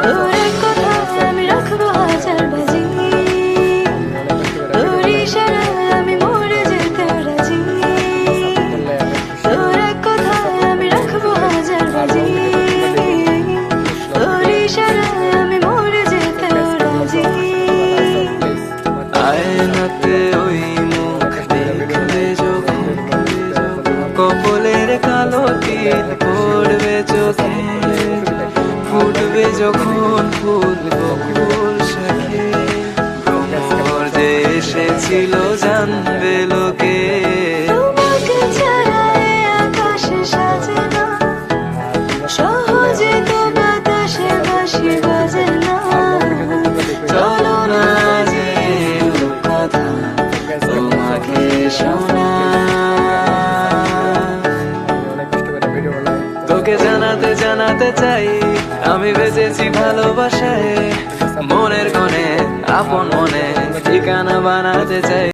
তোর এক কথায় আমি রাখবো হাজার বাজি, তোর ইশারায় আমি মরে যেতে রাজি। তোর এক কথায় আমি রাখবো হাজার বাজি, তোর ইশারায় আমি মরে যেতে রাজি। আয়নাতে ওই মুখ দেখলে যখন কপলের কালো তিল পড়বে চোখে, ফুটবে যখন ফুল বকুল শাখে, ভ্রমর যে এসেছিল জানবে লোকে। তোমাকে ছাড়া এ আকাশে সাজে না, সহজে তো বাতাসে বাঁশি বাজে না। চলো না যে কথা তোমাকে শোনা, তোকে জানাতে জানাতে চাই আমি বেঁচেছি ভালোবাসায়, মনের কোণে আপন মনে ঠিকানা বানাতে চাই।